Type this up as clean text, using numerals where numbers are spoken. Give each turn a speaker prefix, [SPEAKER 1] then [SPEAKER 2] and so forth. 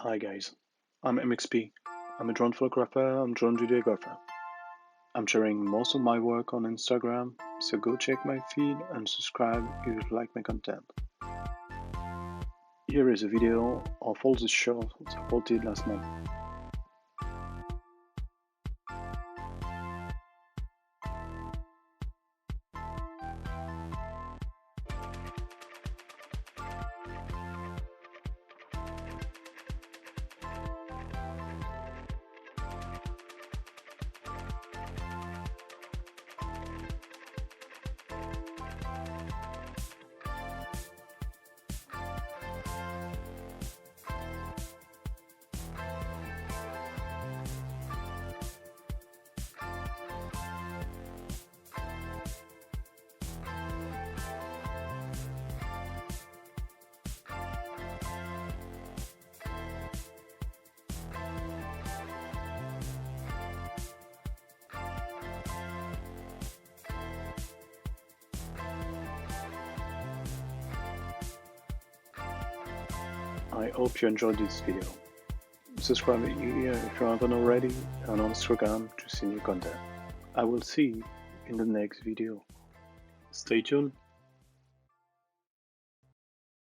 [SPEAKER 1] Hi guys, I'm MXP. I'm a drone photographer, I'm drone videographer. I'm sharing most of my work on Instagram, so go check my feed and subscribe if you like my content. Here is a video of all the shows supported last month. I hope you enjoyed this video. Subscribe here if you haven't already and on Instagram to see new content. I will see you in the next video. Stay tuned.